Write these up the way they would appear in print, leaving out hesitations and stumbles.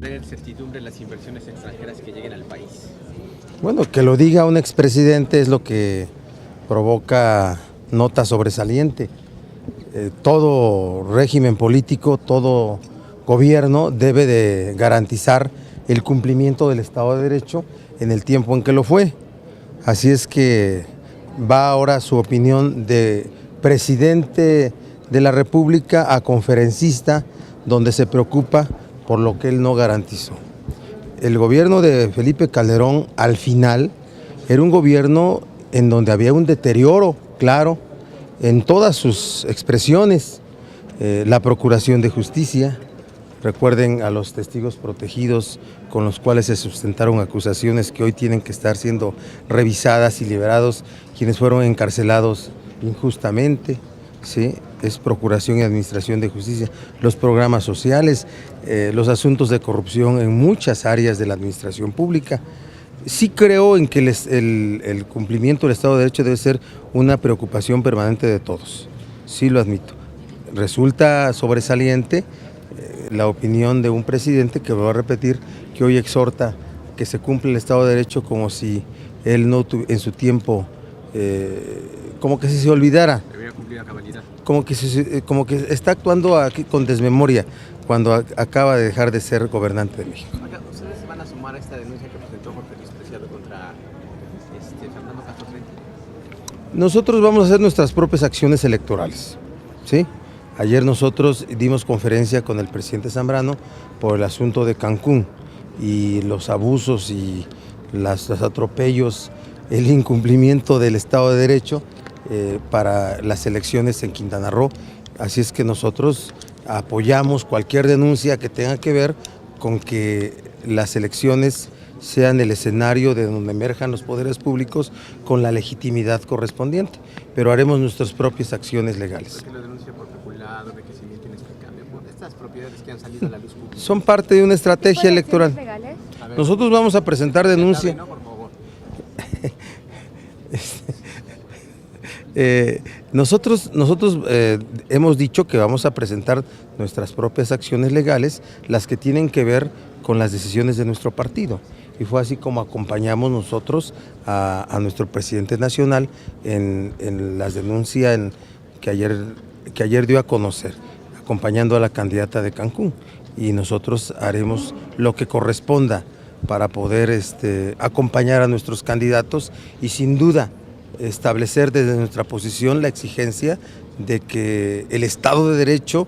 Tener certidumbre en las inversiones extranjeras que lleguen al país. Bueno, que lo diga un expresidente es lo que provoca nota sobresaliente. Todo régimen político, todo gobierno debe de garantizar el cumplimiento del Estado de Derecho en el tiempo en que lo fue. Así es que va ahora su opinión de presidente de la República a conferencista, donde se preocupa por lo que él no garantizó. El gobierno de Felipe Calderón al final era un gobierno en donde había un deterioro claro en todas sus expresiones, la procuración de justicia. Recuerden a los testigos protegidos con los cuales se sustentaron acusaciones que hoy tienen que estar siendo revisadas y liberados, quienes fueron encarcelados injustamente, ¿sí? Es procuración y administración de justicia, los programas sociales, los asuntos de corrupción en muchas áreas de la administración pública. Sí creo en que el cumplimiento del Estado de Derecho debe ser una preocupación permanente de todos, sí lo admito. Resulta sobresaliente la opinión de un presidente que, voy a repetir, que hoy exhorta que se cumpla el Estado de Derecho como si él no en su tiempo, como que si se olvidara. Debería cumplir a cabalidad. Como que está actuando aquí con desmemoria cuando acaba de dejar de ser gobernante de México. ¿Ustedes se van a sumar a esta denuncia que presentó Jorge Luis Preciado contra Fernando Castro Trenti? Nosotros vamos a hacer nuestras propias acciones electorales, ¿sí? Ayer nosotros dimos conferencia con el presidente Zambrano por el asunto de Cancún y los abusos y los atropellos, el incumplimiento del Estado de Derecho para las elecciones en Quintana Roo. Así es que nosotros apoyamos cualquier denuncia que tenga que ver con que las elecciones sean el escenario de donde emerjan los poderes públicos con la legitimidad correspondiente, pero haremos nuestras propias acciones legales. ¿Por qué lo denuncia por peculado, enriquecimiento inexplicable? Por estas propiedades que han salido a la luz pública. Son parte de una estrategia electoral. Nosotros vamos a presentar denuncia. ¿No? Por favor. Nosotros hemos dicho que vamos a presentar nuestras propias acciones legales, las que tienen que ver con las decisiones de nuestro partido. Y fue así como acompañamos nosotros a nuestro presidente nacional en las denuncias que ayer dio a conocer, acompañando a la candidata de Cancún. Y nosotros haremos lo que corresponda para poder acompañar a nuestros candidatos y sin duda establecer desde nuestra posición la exigencia de que el Estado de Derecho,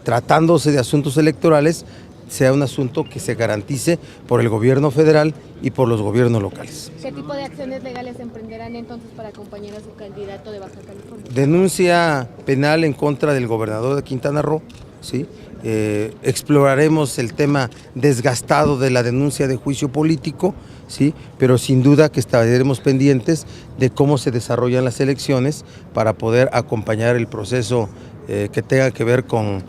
tratándose de asuntos electorales, sea un asunto que se garantice por el gobierno federal y por los gobiernos locales. ¿Qué tipo de acciones legales emprenderán entonces para acompañar a su candidato de Baja California? Denuncia penal en contra del gobernador de Quintana Roo, ¿sí? Exploraremos el tema desgastado de la denuncia de juicio político, ¿sí? Pero sin duda que estaremos pendientes de cómo se desarrollan las elecciones para poder acompañar el proceso que tenga que ver con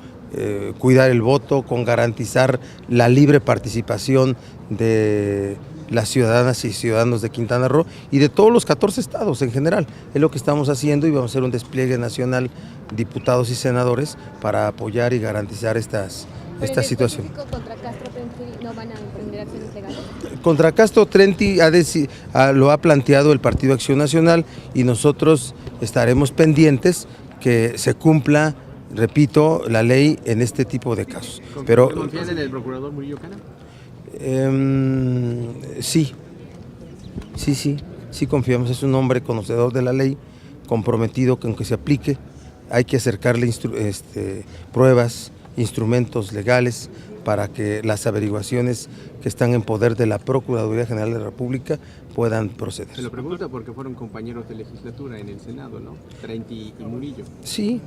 cuidar el voto, con garantizar la libre participación de las ciudadanas y ciudadanos de Quintana Roo y de todos los 14 estados en general. Es lo que estamos haciendo y vamos a hacer un despliegue nacional, diputados y senadores, para apoyar y garantizar esta situación. ¿Contra Castro Trenti no van a emprender acciones legales? Contra Castro Trenti lo ha planteado el Partido Acción Nacional y nosotros estaremos pendientes que se cumpla, repito, la ley en este tipo de casos. Pero ¿confían en el procurador Murillo Caram? Sí confiamos, es un hombre conocedor de la ley, comprometido con que se aplique. Hay que acercarle pruebas, instrumentos legales para que las averiguaciones que están en poder de la Procuraduría General de la República puedan proceder. Se lo pregunta porque fueron compañeros de legislatura en el Senado, ¿no? Trenti y Murillo. Sí,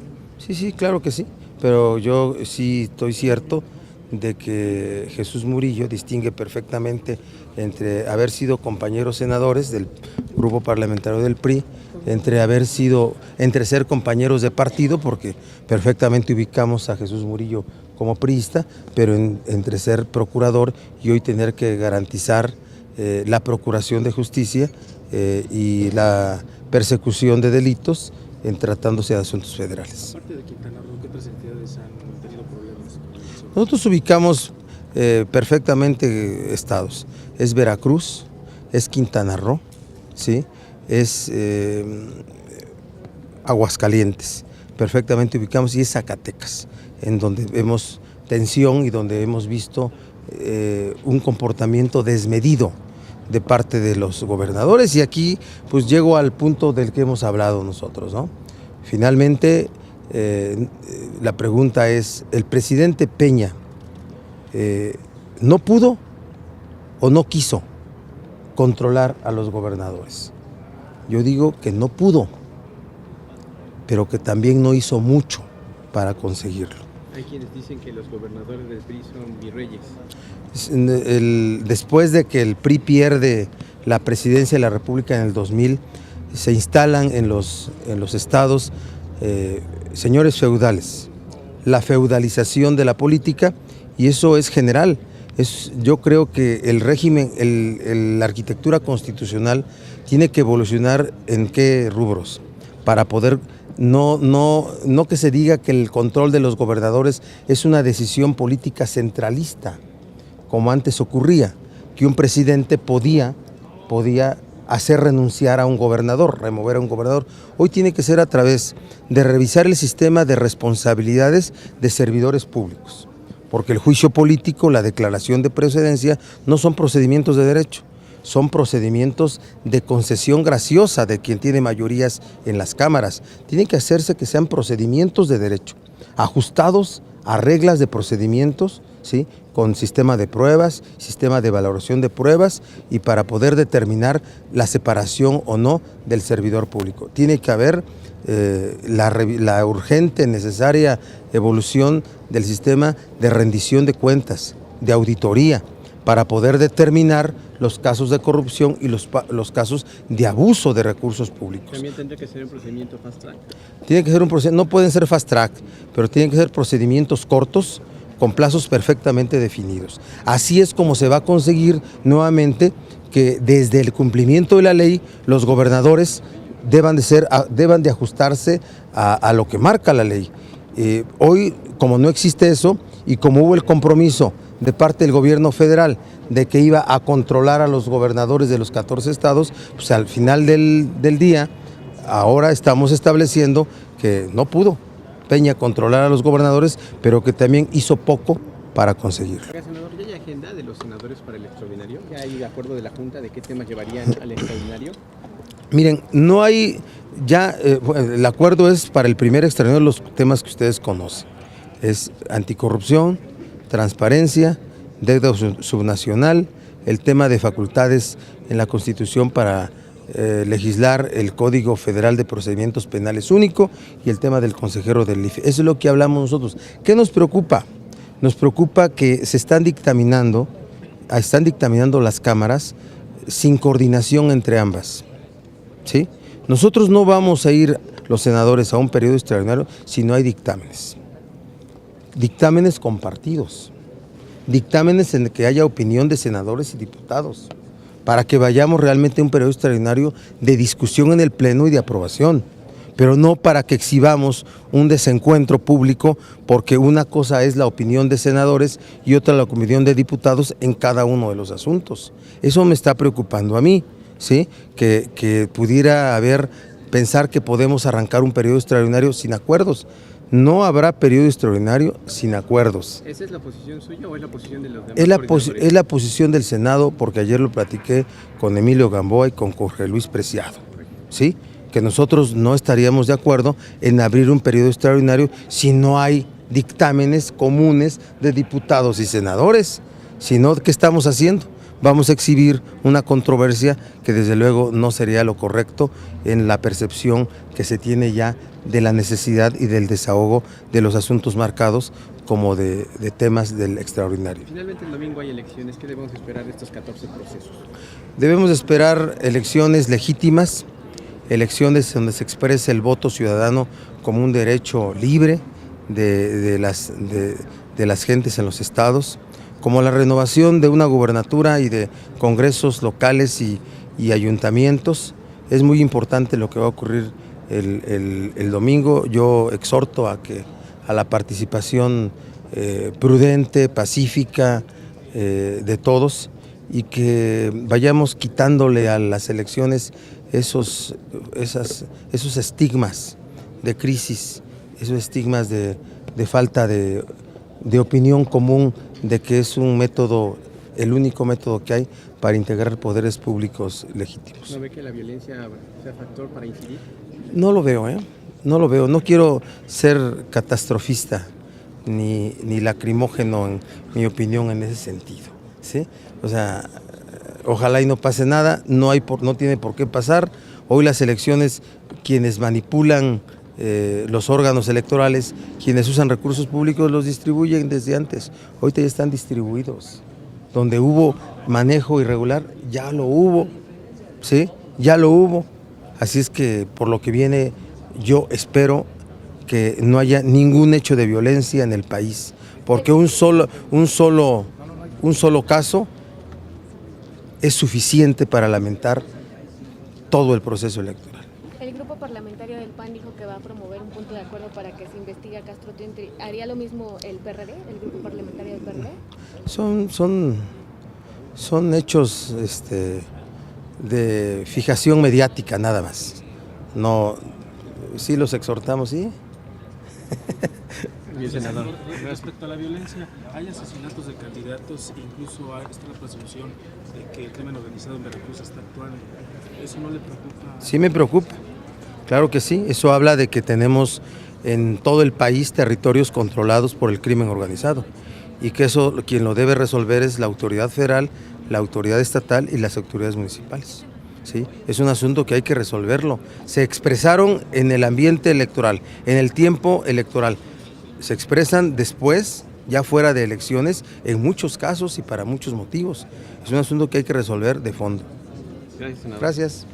claro que sí, pero yo sí estoy cierto de que Jesús Murillo distingue perfectamente entre haber sido compañeros senadores del grupo parlamentario del PRI, entre ser compañeros de partido, porque perfectamente ubicamos a Jesús Murillo como priista, pero entre ser procurador y hoy tener que garantizar la procuración de justicia y la persecución de delitos en tratándose de asuntos federales. Aparte de Quintana Roo, ¿qué otras entidades han tenido problemas con eso? Nosotros ubicamos perfectamente estados. Es Veracruz, es Quintana Roo, ¿sí? Es Aguascalientes, perfectamente ubicamos, y es Zacatecas, en donde vemos tensión y donde hemos visto un comportamiento desmedido de parte de los gobernadores, y aquí pues llego al punto del que hemos hablado nosotros, ¿no? Finalmente, la pregunta es, ¿el presidente Peña no pudo o no quiso controlar a los gobernadores? Yo digo que no pudo, pero que también no hizo mucho para conseguirlo. Hay quienes dicen que los gobernadores del PRI son virreyes. Después de que el PRI pierde la presidencia de la República en el 2000, se instalan en los estados señores feudales, la feudalización de la política, y eso es general. Yo creo que el régimen, la arquitectura constitucional tiene que evolucionar en qué rubros, para poder no que se diga que el control de los gobernadores es una decisión política centralista, como antes ocurría, que un presidente podía hacer renunciar a un gobernador, remover a un gobernador. Hoy tiene que ser a través de revisar el sistema de responsabilidades de servidores públicos, porque el juicio político, la declaración de procedencia, no son procedimientos de derecho, son procedimientos de concesión graciosa de quien tiene mayorías en las cámaras. Tienen que hacerse que sean procedimientos de derecho, ajustados a reglas de procedimientos, ¿sí? Con sistema de pruebas, sistema de valoración de pruebas, y para poder determinar la separación o no del servidor público. Tiene que haber la urgente, necesaria evolución del sistema de rendición de cuentas, de auditoría, para poder determinar los casos de corrupción y los casos de abuso de recursos públicos. ¿También tendría que ser un procedimiento fast track? Tiene que ser un procedimiento, no pueden ser fast track, pero tienen que ser procedimientos cortos, con plazos perfectamente definidos. Así es como se va a conseguir nuevamente que desde el cumplimiento de la ley los gobernadores deban de ajustarse a lo que marca la ley. Hoy, como no existe eso, y como hubo el compromiso de parte del gobierno federal de que iba a controlar a los gobernadores de los 14 estados, pues al final del día, ahora estamos estableciendo que no pudo Peña controlar a los gobernadores, pero que también hizo poco para conseguirlo. Senador, ¿ya hay agenda de los senadores para el extraordinario? ¿Ya hay acuerdo de la Junta de qué temas llevarían al extraordinario? Miren, no hay, el acuerdo es para el primer extraordinario los temas que ustedes conocen. Es anticorrupción, transparencia, deuda subnacional, el tema de facultades en la Constitución para legislar el Código Federal de Procedimientos Penales único, y el tema del consejero del IFE. Eso es lo que hablamos nosotros. ¿Qué nos preocupa? Nos preocupa que se están dictaminando las cámaras sin coordinación entre ambas, ¿sí? Nosotros no vamos a ir, los senadores, a un periodo extraordinario si no hay dictámenes. Dictámenes compartidos, dictámenes en que haya opinión de senadores y diputados, para que vayamos realmente a un periodo extraordinario de discusión en el Pleno y de aprobación, pero no para que exhibamos un desencuentro público, porque una cosa es la opinión de senadores y otra la opinión de diputados en cada uno de los asuntos. Eso me está preocupando a mí, ¿sí? Que pudiera pensar que podemos arrancar un periodo extraordinario sin acuerdos. No habrá periodo extraordinario sin acuerdos. ¿Esa es la posición suya o es la posición de los demás? Es la posición del Senado, porque ayer lo platiqué con Emilio Gamboa y con Jorge Luis Preciado, ¿sí? Que nosotros no estaríamos de acuerdo en abrir un periodo extraordinario si no hay dictámenes comunes de diputados y senadores. Si no, ¿qué estamos haciendo? Vamos a exhibir una controversia que desde luego no sería lo correcto en la percepción que se tiene ya de la necesidad y del desahogo de los asuntos marcados como de temas del extraordinario. Finalmente el domingo hay elecciones. ¿Qué debemos esperar de estos 14 procesos? Debemos esperar elecciones legítimas, elecciones donde se exprese el voto ciudadano como un derecho libre de las gentes en los estados, como la renovación de una gubernatura y de congresos locales y ayuntamientos. Es muy importante lo que va a ocurrir el domingo. Yo exhorto a la participación prudente, pacífica de todos, y que vayamos quitándole a las elecciones esos estigmas de crisis, esos estigmas de falta de opinión común, de que es un método, el único método que hay para integrar poderes públicos legítimos. ¿No ve que la violencia sea factor para incidir? No lo veo, no lo veo. No quiero ser catastrofista ni lacrimógeno en mi opinión en ese sentido, ¿sí? O sea, ojalá y no pase nada, no tiene por qué pasar. Hoy las elecciones, quienes manipulan los órganos electorales, quienes usan recursos públicos, los distribuyen desde antes. Ahorita ya están distribuidos. Donde hubo manejo irregular, ya lo hubo, ¿sí? Ya lo hubo. Así es que por lo que viene, yo espero que no haya ningún hecho de violencia en el país, porque un solo caso es suficiente para lamentar todo el proceso electoral. El grupo parlamentario del PAN dijo que va a promover un punto de acuerdo para que se investigue a Castro Tintri. ¿Haría lo mismo el PRD, el grupo parlamentario del PRD? Son hechos de fijación mediática nada más. No, sí los exhortamos, sí. Bien, senador. Respecto a la violencia, hay asesinatos de candidatos, incluso está la presunción de que el crimen organizado en Veracruz está actuando. ¿Eso no le preocupa? Sí me preocupa, claro que sí. Eso habla de que tenemos en todo el país territorios controlados por el crimen organizado, y que eso quien lo debe resolver es la autoridad federal, la autoridad estatal y las autoridades municipales. ¿Sí? Es un asunto que hay que resolverlo. Se expresaron en el ambiente electoral, en el tiempo electoral. Se expresan después, ya fuera de elecciones, en muchos casos y para muchos motivos. Es un asunto que hay que resolver de fondo. Gracias, senador. Gracias.